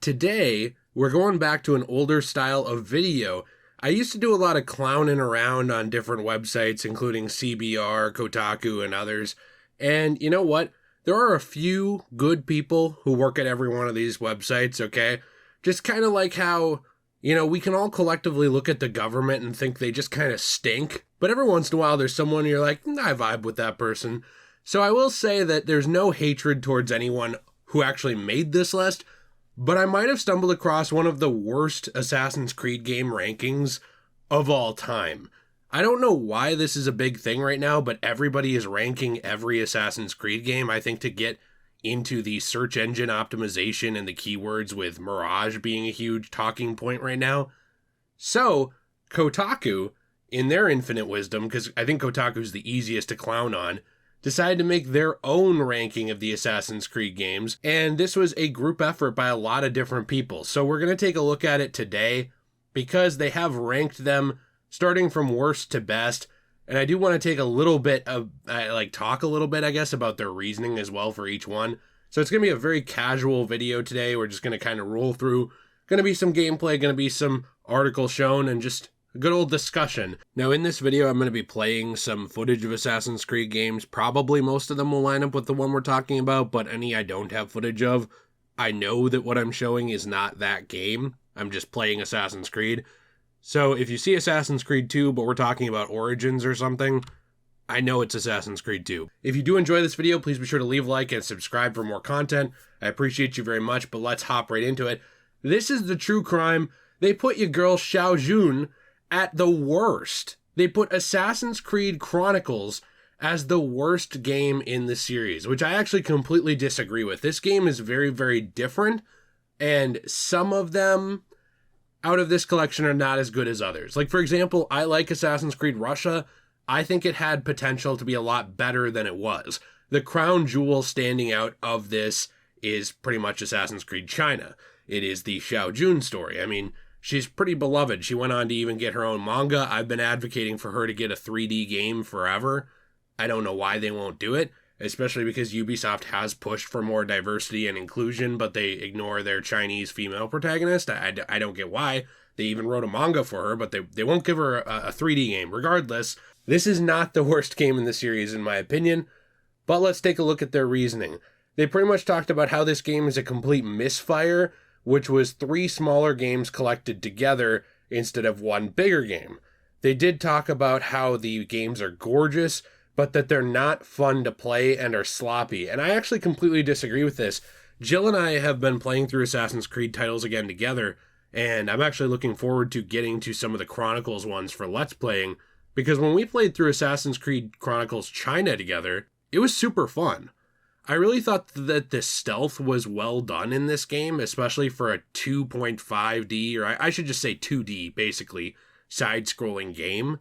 Today, we're going back to an older style of video. I used to do a lot of clowning around on different websites, including CBR, Kotaku, and others. And you know what? There are a few good people who work at every one of these websites, okay? Just kind of like how, we can all collectively look at the government and think they just kind of stink. But every once in a while, there's someone you're like, I vibe with that person. So I will say that there's no hatred towards anyone who actually made this list, but I might have stumbled across one of the worst Assassin's Creed game rankings of all time. I don't know why this is a big thing right now, but everybody is ranking every Assassin's Creed game, I think, to get into the search engine optimization and the keywords, with Mirage being a huge talking point right now. So, Kotaku, in their infinite wisdom, because I think Kotaku's the easiest to clown on, decided to make their own ranking of the Assassin's Creed games, and this was a group effort by a lot of different people. So we're going to take a look at it today, because they have ranked them starting from worst to best, and I do want to take a little bit of, talk a little bit, I guess, about their reasoning as well for each one. So it's going to be a very casual video today. We're just going to kind of roll through. Going to be some gameplay, going to be some articles shown, and just a good old discussion. Now in this video, I'm going to be playing some footage of Assassin's Creed games. Probably most of them will line up with the one we're talking about, but any I don't have footage of, I know that what I'm showing is not that game. I'm just playing Assassin's Creed. So if you see Assassin's Creed 2, but we're talking about Origins or something, I know it's Assassin's Creed 2. If you do enjoy this video, please be sure to leave a like and subscribe for more content. I appreciate you very much, but let's hop right into it. This is the true crime. They put your girl Xiao Jun at the worst. They put Assassin's Creed Chronicles as the worst game in the series, which I actually completely disagree with. This game is very, very different, and some of them out of this collection are not as good as others. Like, for example, I like Assassin's Creed Russia. I think it had potential to be a lot better than it was. The crown jewel standing out of this is pretty much Assassin's Creed China. It is the Xiao Jun story. I mean, she's pretty beloved. She went on to even get her own manga. I've been advocating for her to get a 3D game forever. I don't know why they won't do it, especially because Ubisoft has pushed for more diversity and inclusion, but they ignore their Chinese female protagonist. I don't get why. They even wrote a manga for her, but they won't give her a 3D game. Regardless, this is not the worst game in the series, in my opinion, but let's take a look at their reasoning. They pretty much talked about how this game is a complete misfire, which was 3 smaller games collected together instead of one bigger game. They did talk about how the games are gorgeous, but that they're not fun to play and are sloppy. And I actually completely disagree with this. Jill and I have been playing through Assassin's Creed titles again together, and I'm actually looking forward to getting to some of the Chronicles ones for Let's Playing, because when we played through Assassin's Creed Chronicles China together, it was super fun. I really thought that the stealth was well done in this game, especially for a 2.5D, or I should just say 2D, basically, side-scrolling game.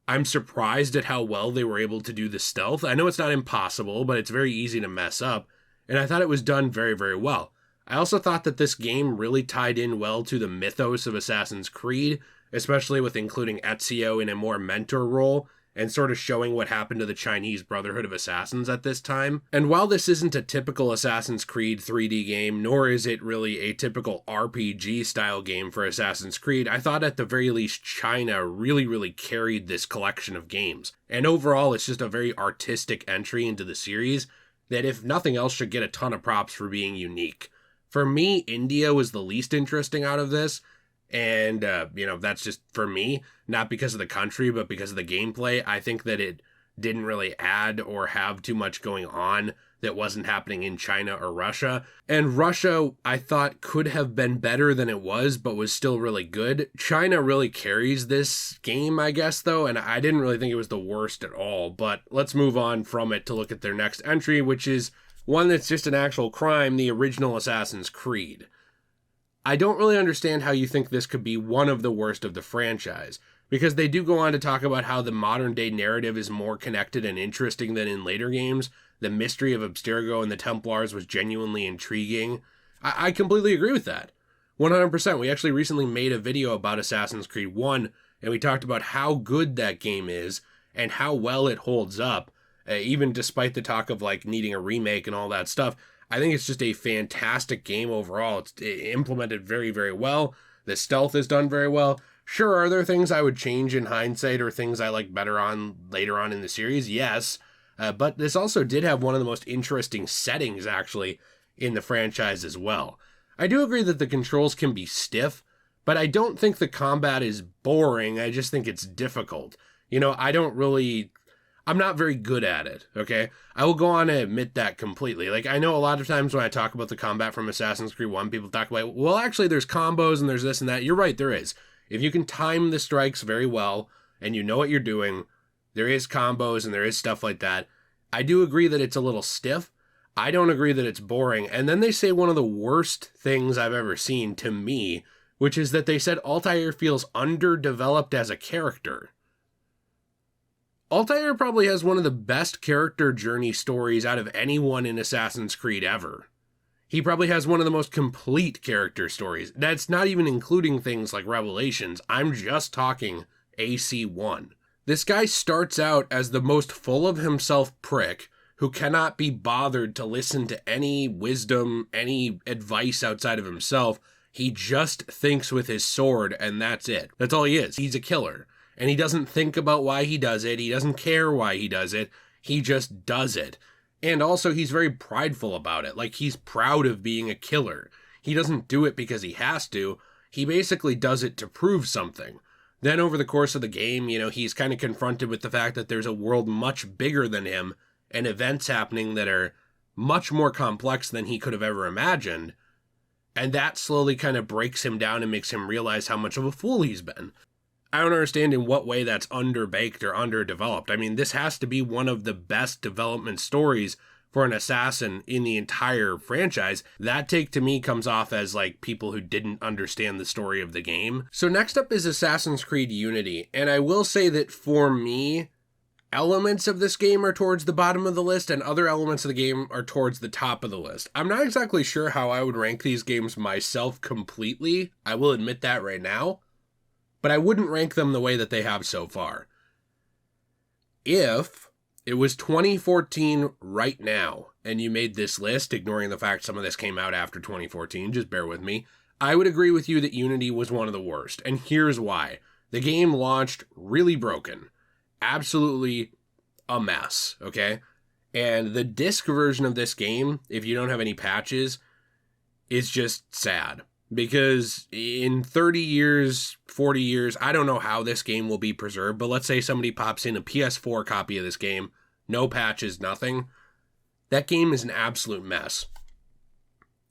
I'm surprised at how well they were able to do the stealth. I know it's not impossible, but it's very easy to mess up, and I thought it was done very, very well. I also thought that this game really tied in well to the mythos of Assassin's Creed, especially with including Ezio in a more mentor role, and sort of showing what happened to the Chinese Brotherhood of Assassins at this time. And while this isn't a typical Assassin's Creed 3D game, nor is it really a typical RPG style game for Assassin's Creed, I thought at the very least China really, really carried this collection of games. And overall, it's just a very artistic entry into the series that, if nothing else, should get a ton of props for being unique. For me, India was the least interesting out of this, and, that's just for me, not because of the country, but because of the gameplay. I think that it didn't really add or have too much going on that wasn't happening in China or Russia. And Russia, I thought, could have been better than it was, but was still really good. China really carries this game, I guess, though, and I didn't really think it was the worst at all. But let's move on from it to look at their next entry, which is one that's just an actual crime, the original Assassin's Creed. I don't really understand how you think this could be one of the worst of the franchise, because they do go on to talk about how the modern day narrative is more connected and interesting than in later games. The mystery of Abstergo and the Templars was genuinely intriguing. I completely agree with that. 100%. We actually recently made a video about Assassin's Creed 1, and we talked about how good that game is and how well it holds up, even despite the talk of needing a remake and all that stuff. I think it's just a fantastic game overall. It's implemented very, very well. The stealth is done very well. Sure, are there things I would change in hindsight or things I like better on later on in the series? Yes. But this also did have one of the most interesting settings, actually, in the franchise as well. I do agree that the controls can be stiff, but I don't think the combat is boring. I just think it's difficult. I'm not very good at it, okay? I will go on to admit that completely. Like, I know a lot of times when I talk about the combat from Assassin's Creed 1, people talk about, well, actually, there's combos and there's this and that. You're right, there is. If you can time the strikes very well and you know what you're doing, there is combos and there is stuff like that. I do agree that it's a little stiff. I don't agree that it's boring. And then they say one of the worst things I've ever seen to me, which is that they said Altair feels underdeveloped as a character. Altair probably has one of the best character journey stories out of anyone in Assassin's Creed ever. He probably has one of the most complete character stories. That's not even including things like Revelations. I'm just talking AC1. This guy starts out as the most full of himself prick who cannot be bothered to listen to any wisdom, any advice outside of himself. He just thinks with his sword, and that's it. That's all he is. He's a killer. And he doesn't think about why he does it. He doesn't care why he does it. He just does it. And also, he's very prideful about it. Like, he's proud of being a killer. He doesn't do it because he has to. He basically does it to prove something. Then over the course of the game, he's kind of confronted with the fact that there's a world much bigger than him and events happening that are much more complex than he could have ever imagined. And that slowly kind of breaks him down and makes him realize how much of a fool he's been. I don't understand in what way that's underbaked or underdeveloped. I mean, this has to be one of the best development stories for an assassin in the entire franchise. That take to me comes off as like people who didn't understand the story of the game. So next up is Assassin's Creed Unity. And I will say that for me, elements of this game are towards the bottom of the list and other elements of the game are towards the top of the list. I'm not exactly sure how I would rank these games myself completely. I will admit that right now. But I wouldn't rank them the way that they have so far. If it was 2014 right now, and you made this list, ignoring the fact some of this came out after 2014, just bear with me, I would agree with you that Unity was one of the worst. And here's why. The game launched really broken. Absolutely a mess, okay? And the disc version of this game, if you don't have any patches, is just sad. Because in 30 years, 40 years, I don't know how this game will be preserved, but let's say somebody pops in a PS4 copy of this game, no patches, nothing. That game is an absolute mess.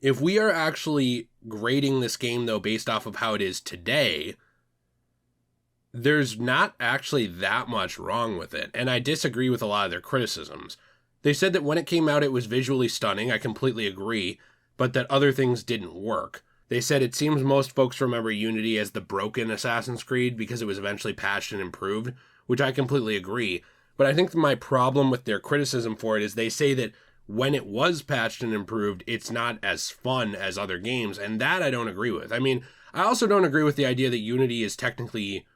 If we are actually grading this game, though, based off of how it is today, there's not actually that much wrong with it, and I disagree with a lot of their criticisms. They said that when it came out, it was visually stunning, I completely agree, but that other things didn't work. They said it seems most folks remember Unity as the broken Assassin's Creed because it was eventually patched and improved, which I completely agree. But I think my problem with their criticism for it is they say that when it was patched and improved, it's not as fun as other games, and that I don't agree with. I mean, I also don't agree with the idea that Unity is technically...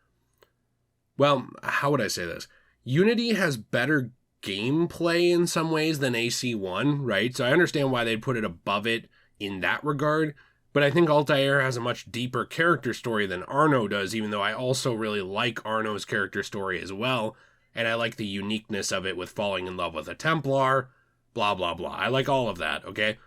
Well, how would I say this? Unity has better gameplay in some ways than AC1, right? So I understand why they'd put it above it in that regard. But I think Altair has a much deeper character story than Arno does, even though I also really like Arno's character story as well. And I like the uniqueness of it with falling in love with a Templar, blah, blah, blah. I like all of that, okay?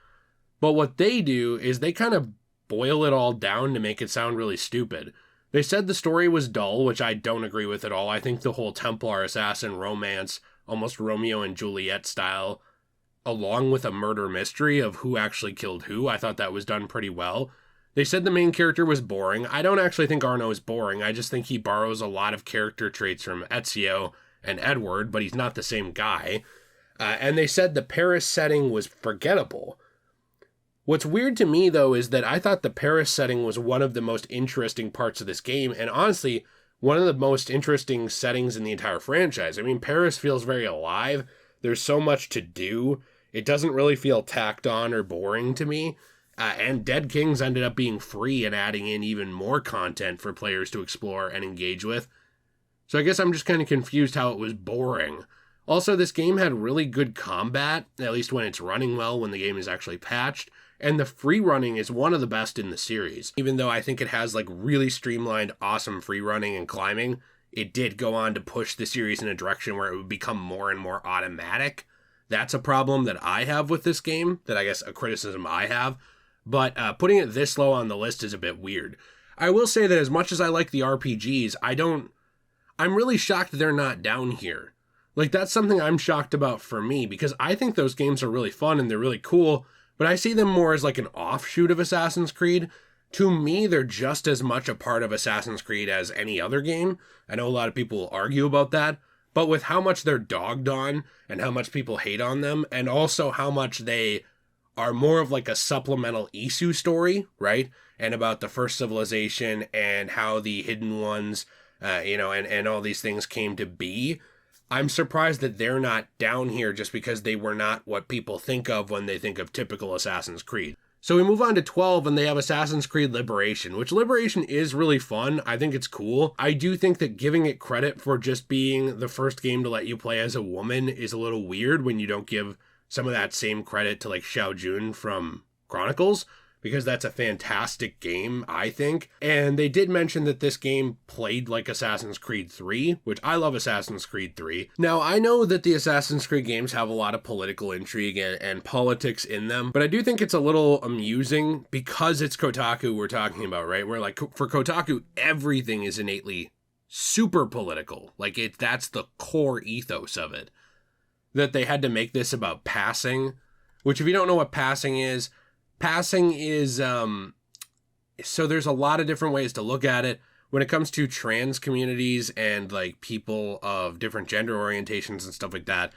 But what they do is they kind of boil it all down to make it sound really stupid. They said the story was dull, which I don't agree with at all. I think the whole Templar assassin romance, almost Romeo and Juliet style, along with a murder mystery of who actually killed who, I thought that was done pretty well. They said the main character was boring. I don't actually think Arno is boring. I just think he borrows a lot of character traits from Ezio and Edward, but he's not the same guy. And they said the Paris setting was forgettable. What's weird to me, though, is that I thought the Paris setting was one of the most interesting parts of this game, and honestly, one of the most interesting settings in the entire franchise. I mean, Paris feels very alive. There's so much to do. It doesn't really feel tacked on or boring to me. And Dead Kings ended up being free and adding in even more content for players to explore and engage with. So I guess I'm just kind of confused how it was boring. Also, this game had really good combat, at least when it's running well, when the game is actually patched. And the free running is one of the best in the series. Even though I think it has like really streamlined, awesome free running and climbing, it did go on to push the series in a direction where it would become more and more automatic. That's a problem that I have with this game, that I guess a criticism I have. But putting it this low on the list is a bit weird. I will say that as much as I like the RPGs, I'm really shocked they're not down here. Like, that's something I'm shocked about for me, because I think those games are really fun and they're really cool, but I see them more as like an offshoot of Assassin's Creed. To me, they're just as much a part of Assassin's Creed as any other game. I know a lot of people will argue about that, but with how much they're dogged on and how much people hate on them, and also how much they are more of like a supplemental Isu story, right? And about the first civilization and how the hidden ones, and all these things came to be. I'm surprised that they're not down here just because they were not what people think of when they think of typical Assassin's Creed. So we move on to 12, and they have Assassin's Creed Liberation, which Liberation is really fun. I think it's cool. I do think that giving it credit for just being the first game to let you play as a woman is a little weird when you don't give some of that same credit to like Xiao Jun from Chronicles, because that's a fantastic game, I think. And they did mention that this game played like Assassin's Creed 3, which I love Assassin's Creed 3. Now, I know that the Assassin's Creed games have a lot of political intrigue and politics in them, but I do think it's a little amusing because it's Kotaku we're talking about, right? Where like for Kotaku, everything is innately super political. Like that's the core ethos of it. That they had to make this about passing, which if you don't know what passing is, so there's a lot of different ways to look at it. When it comes to trans communities and like people of different gender orientations and stuff like that,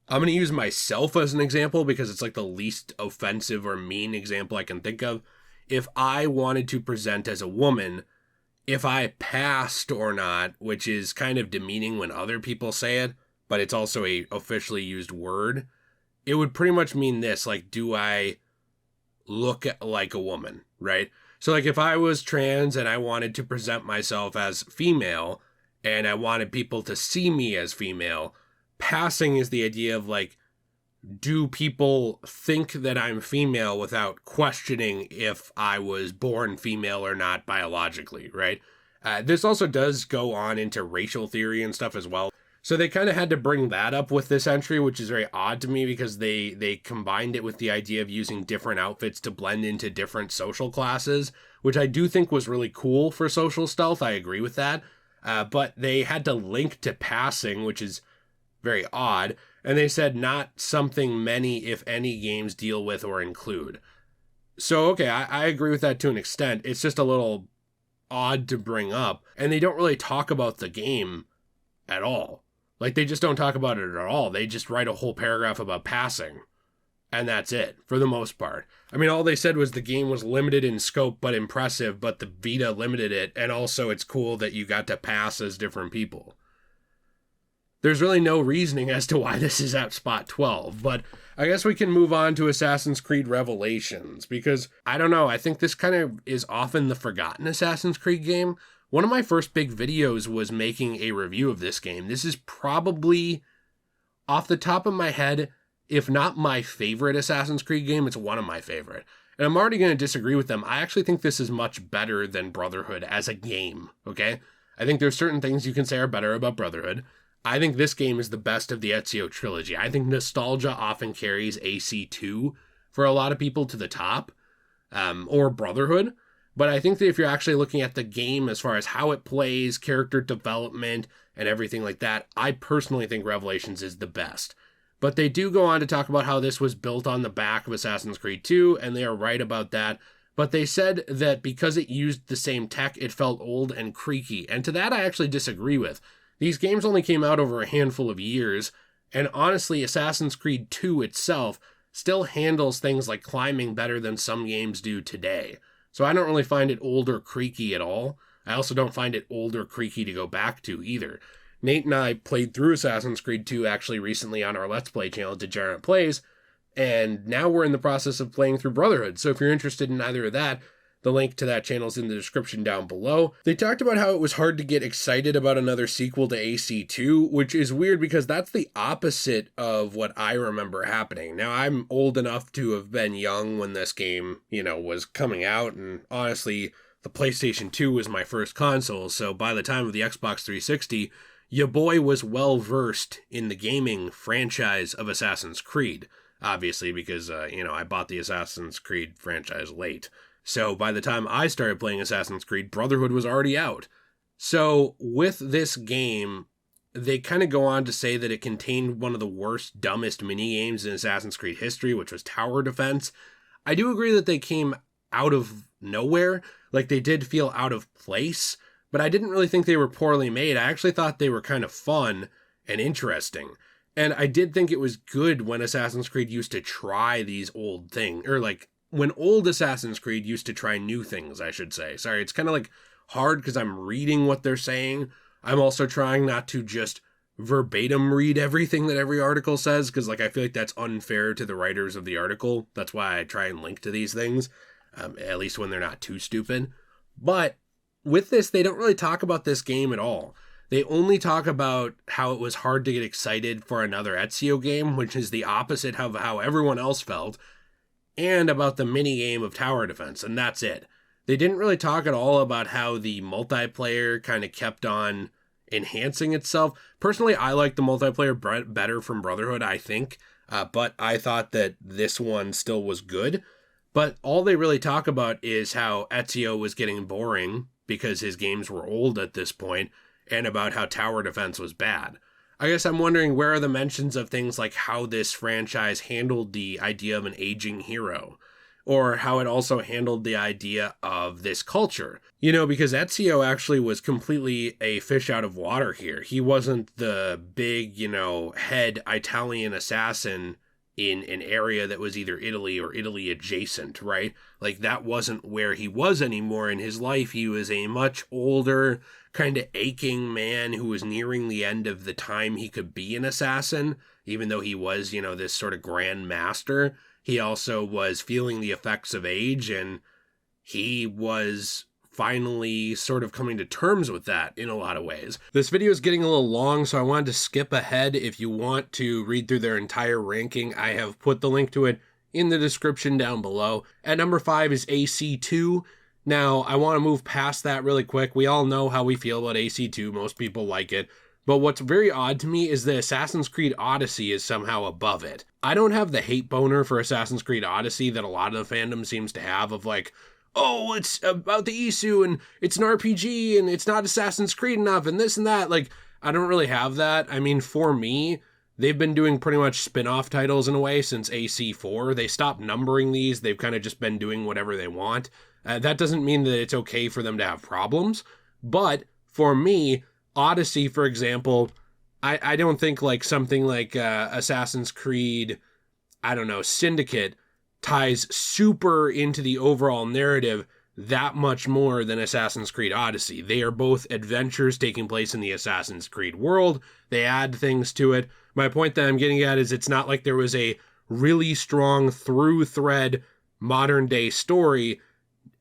I'm going to use myself as an example because it's like the least offensive or mean example I can think of. If I wanted to present as a woman, if I passed or not, which is kind of demeaning when other people say it, but it's also a officially used word, it would pretty much mean this, like, do I look like a woman, right? So like if I was trans and I wanted to present myself as female and I wanted people to see me as female, passing is the idea of like, do people think that I'm female without questioning if I was born female or not biologically, right? This also does go on into racial theory and stuff as well. So they kind of had to bring that up with this entry, which is very odd to me because they combined it with the idea of using different outfits to blend into different social classes, which I do think was really cool for social stealth. I agree with that. But they had to link to passing, which is very odd. And they said not something many, if any, games deal with or include. So, okay, I agree with that to an extent. It's just a little odd to bring up. And they don't really talk about the game at all. Like, they just don't talk about it at all. They just write a whole paragraph about passing. And that's it, for the most part. I mean, all they said was the game was limited in scope, but impressive, but the Vita limited it, and also it's cool that you got to pass as different people. There's really no reasoning as to why this is at spot 12, but I guess we can move on to Assassin's Creed Revelations, because, I don't know, I think this kind of is often the forgotten Assassin's Creed game. One of my first big videos was making a review of this game. This is probably, off the top of my head, if not my favorite Assassin's Creed game, it's one of my favorite. And I'm already going to disagree with them. I actually think this is much better than Brotherhood as a game, okay? I think there's certain things you can say are better about Brotherhood. I think this game is the best of the Ezio trilogy. I think nostalgia often carries AC2 for a lot of people to the top, or Brotherhood. But I think that if you're actually looking at the game as far as how it plays, character development, and everything like that, I personally think Revelations is the best. But they do go on to talk about how this was built on the back of Assassin's Creed 2, and they are right about that. But they said that because it used the same tech, it felt old and creaky. And to that, I actually disagree with. These games only came out over a handful of years, and honestly, Assassin's Creed 2 itself still handles things like climbing better than some games do today. So I don't really find it old or creaky at all. I also don't find it old or creaky to go back to either. Nate and I played through Assassin's Creed 2 actually recently on our Let's Play channel, Degenerate Plays, and now we're in the process of playing through Brotherhood. So if you're interested in either of that, The link to that channel is in the description down below. They talked about how it was hard to get excited about another sequel to AC2, which is weird because that's the opposite of what I remember happening. Now, I'm old enough to have been young when this game, was coming out, and honestly, the PlayStation 2 was my first console, so by the time of the Xbox 360, your boy was well-versed in the gaming franchise of Assassin's Creed, obviously because, I bought the Assassin's Creed franchise late. So by the time I started playing Assassin's Creed, Brotherhood was already out. So with this game, they kind of go on to say that it contained one of the worst, dumbest minigames in Assassin's Creed history, which was tower defense. I do agree that they came out of nowhere, like they did feel out of place, but I didn't really think they were poorly made. I actually thought they were kind of fun and interesting. And I did think it was good when Assassin's Creed used to try these old things, or when old Assassin's Creed used to try new things, I should say. Sorry, it's kind of hard because I'm reading what they're saying. I'm also trying not to just verbatim read everything that every article says, because I feel like that's unfair to the writers of the article. That's why I try and link to these things, at least when they're not too stupid. But with this, they don't really talk about this game at all. They only talk about how it was hard to get excited for another Ezio game, which is the opposite of how everyone else felt, and about the mini-game of tower defense, and that's it. They didn't really talk at all about how the multiplayer kind of kept on enhancing itself. Personally, I like the multiplayer better from Brotherhood, I think, but I thought that this one still was good. But all they really talk about is how Ezio was getting boring because his games were old at this point, and about how tower defense was bad. I guess I'm wondering, where are the mentions of things like how this franchise handled the idea of an aging hero, or how it also handled the idea of this culture? Because Ezio actually was completely a fish out of water here. He wasn't the big, head Italian assassin in an area that was either Italy or Italy adjacent, right? That wasn't where he was anymore in his life. He was a much older, kind of aching man who was nearing the end of the time he could be an assassin, even though he was, this sort of grand master. He also was feeling the effects of age, and he was finally sort of coming to terms with that in a lot of ways. This video is getting a little long, so I wanted to skip ahead. If you want to read through their entire ranking, I have put the link to it in the description down below. At number 5 is AC2. Now, I want to move past that really quick. We all know how we feel about AC2. Most people like it. But what's very odd to me is that Assassin's Creed Odyssey is somehow above it. I don't have the hate boner for Assassin's Creed Odyssey that a lot of the fandom seems to have, of oh, it's about the Isu, and it's an RPG, and it's not Assassin's Creed enough, and this and that. I don't really have that. I mean, for me, they've been doing pretty much spin-off titles in a way since AC4. They stopped numbering these. They've kind of just been doing whatever they want. That doesn't mean that it's okay for them to have problems, but for me, Odyssey, for example, I don't think something like Assassin's Creed, Syndicate ties super into the overall narrative that much more than Assassin's Creed Odyssey. They are both adventures taking place in the Assassin's Creed world. They add things to it. My point that I'm getting at is it's not like there was a really strong through-thread modern-day story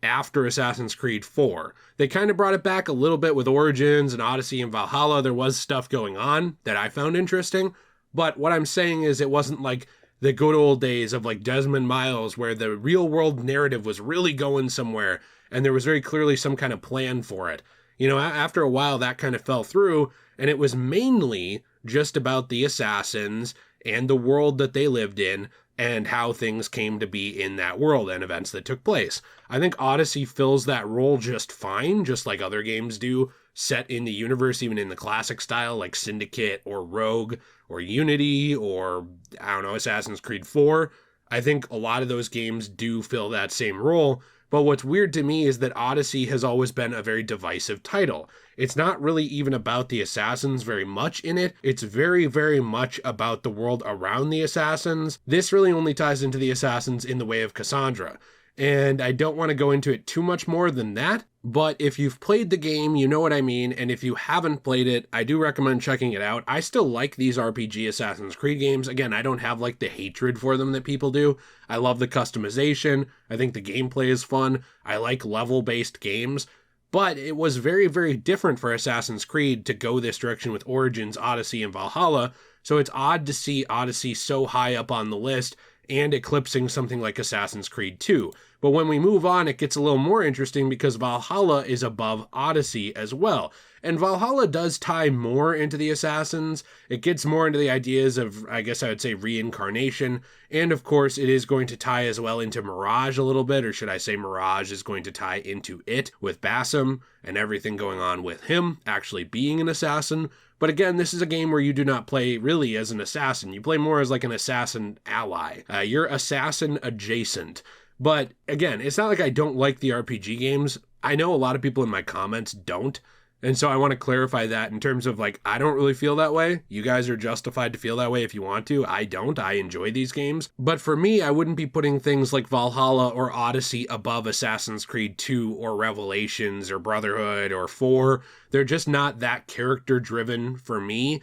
after Assassin's Creed 4. They kind of brought it back a little bit with Origins and Odyssey and Valhalla. There was stuff going on that I found interesting, but what I'm saying is it wasn't like the good old days of Desmond Miles, where the real world narrative was really going somewhere and there was very clearly some kind of plan for it. After a while that kind of fell through, and it was mainly just about the assassins and the world that they lived in and how things came to be in that world and events that took place. I think Odyssey fills that role just fine, just like other games do, set in the universe, even in the classic style, like Syndicate or Rogue or Unity or, Assassin's Creed 4. I think a lot of those games do fill that same role, but what's weird to me is that Odyssey has always been a very divisive title. It's not really even about the assassins very much in it. It's very, very much about the world around the assassins. This really only ties into the assassins in the way of Cassandra. and I don't want to go into it too much more than that. But if you've played the game, you know what I mean, and if you haven't played it, I do recommend checking it out. I still like these RPG Assassin's Creed games. Again, I don't have like the hatred for them that people do. I love the customization. I think the gameplay is fun. I like level-based games. But it was very, very different for Assassin's Creed to go this direction with Origins, Odyssey, and Valhalla, so it's odd to see Odyssey so high up on the list and eclipsing something like Assassin's Creed 2. But when we move on, it gets a little more interesting because Valhalla is above Odyssey as well. And Valhalla does tie more into the Assassins. It gets more into the ideas of, I guess I would say, reincarnation. And of course, it is going to tie as well into Mirage a little bit, or should I say Mirage is going to tie into it with Basim and everything going on with him actually being an assassin. But again, this is a game where you do not play really as an assassin. You play more as like an assassin ally. You're assassin adjacent. But again, it's not like I don't like the RPG games. I know a lot of people in my comments don't. And so I want to clarify that in terms of like, I don't really feel that way. You guys are justified to feel that way if you want to. I don't. I enjoy these games. But for me, I wouldn't be putting things like Valhalla or Odyssey above Assassin's Creed 2 or Revelations or Brotherhood or 4. They're just not that character driven for me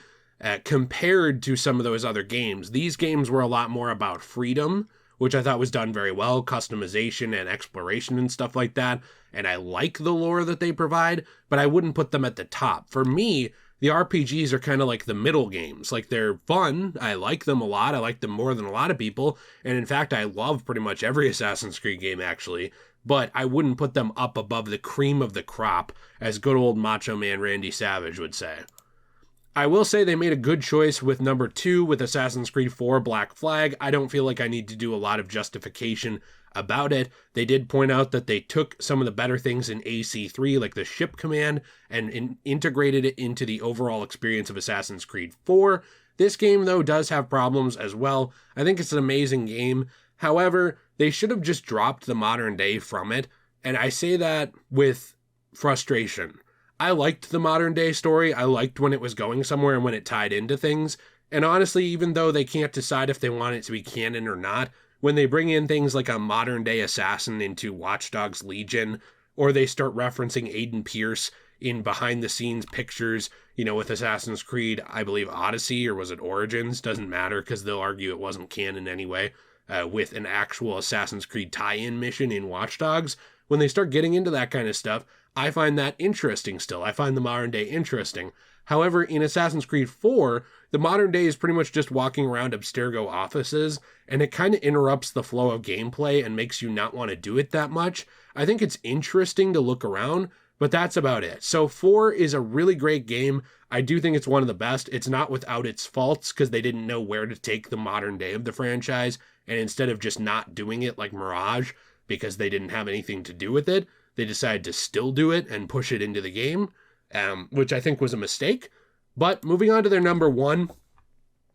compared to some of those other games. These games were a lot more about freedom, which I thought was done very well, customization and exploration and stuff like that. And I like the lore that they provide, but I wouldn't put them at the top. For me, the RPGs are kind of like the middle games. Like, they're fun. I like them a lot. I like them more than a lot of people. And in fact, I love pretty much every Assassin's Creed game, actually. But I wouldn't put them up above the cream of the crop, as good old Macho Man Randy Savage would say. I will say they made a good choice with number 2 with Assassin's Creed 4 Black Flag. I don't feel like I need to do a lot of justification about it. They did point out that they took some of the better things in AC3, like the ship command, and integrated it into the overall experience of Assassin's Creed 4. This game, though, does have problems as well. I think it's an amazing game. However, they should have just dropped the modern day from it, and I say that with frustration. I liked the modern day story. I liked when it was going somewhere and when it tied into things. And honestly, even though they can't decide if they want it to be canon or not, when they bring in things like a modern day assassin into Watch Dogs Legion, or they start referencing Aiden Pierce in behind the scenes pictures, with Assassin's Creed, I believe Odyssey, or was it Origins? Doesn't matter because they'll argue it wasn't canon anyway, with an actual Assassin's Creed tie-in mission in Watch Dogs. When they start getting into that kind of stuff, I find that interesting still. I find the modern day interesting. However, in Assassin's Creed 4, the modern day is pretty much just walking around Abstergo offices, and it kind of interrupts the flow of gameplay and makes you not want to do it that much. I think it's interesting to look around, but that's about it. So 4 is a really great game. I do think it's one of the best. It's not without its faults, because they didn't know where to take the modern day of the franchise, and instead of just not doing it like Mirage, because they didn't have anything to do with it, they decided to still do it and push it into the game, which I think was a mistake. But moving on to their number 1,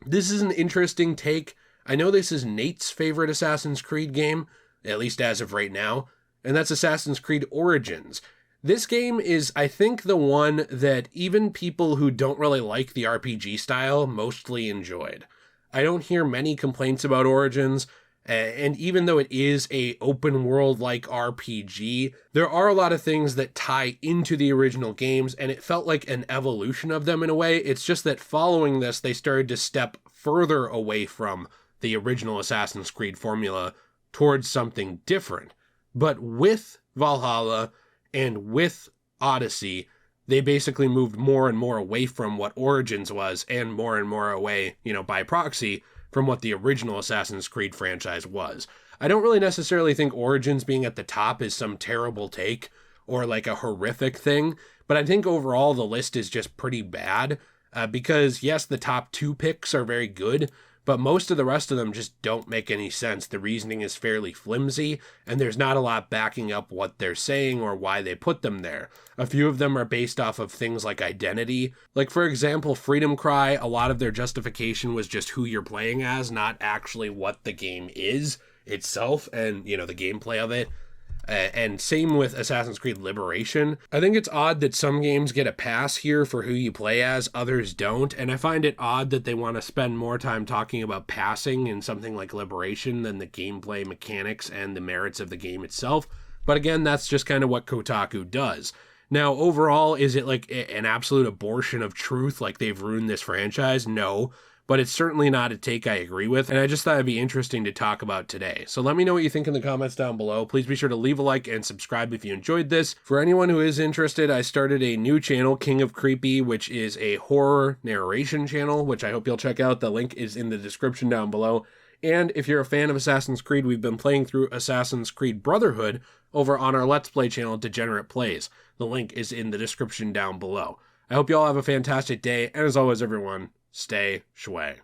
this is an interesting take. I know this is Nate's favorite Assassin's Creed game, at least as of right now, and that's Assassin's Creed Origins. This game is, I think, the one that even people who don't really like the RPG style mostly enjoyed. I don't hear many complaints about Origins. And even though it is a open world like RPG, there are a lot of things that tie into the original games, and it felt like an evolution of them in a way. It's just that following this, they started to step further away from the original Assassin's Creed formula towards something different. But with Valhalla and with Odyssey, they basically moved more and more away from what Origins was, and more away, by proxy, from what the original Assassin's Creed franchise was. I don't really necessarily think Origins being at the top is some terrible take or like a horrific thing, but I think overall the list is just pretty bad because yes, the top 2 picks are very good, but most of the rest of them just don't make any sense. The reasoning is fairly flimsy, and there's not a lot backing up what they're saying or why they put them there. A few of them are based off of things like identity. Like, for example, Freedom Cry, a lot of their justification was just who you're playing as, not actually what the game is itself and, the gameplay of it. And same with Assassin's Creed Liberation. I think it's odd that some games get a pass here for who you play as, others don't, and I find it odd that they want to spend more time talking about passing in something like Liberation than the gameplay mechanics and the merits of the game itself. But again, that's just kind of what Kotaku does. Now, overall, is it like an absolute abortion of truth, like they've ruined this franchise? No. But it's certainly not a take I agree with, and I just thought it'd be interesting to talk about today. So let me know what you think in the comments down below. Please be sure to leave a like and subscribe if you enjoyed this. For anyone who is interested, I started a new channel, King of Creepy, which is a horror narration channel, which I hope you'll check out. The link is in the description down below. And if you're a fan of Assassin's Creed, we've been playing through Assassin's Creed Brotherhood over on our Let's Play channel, Degenerate Plays. The link is in the description down below. I hope you all have a fantastic day, and as always, everyone, stay shway.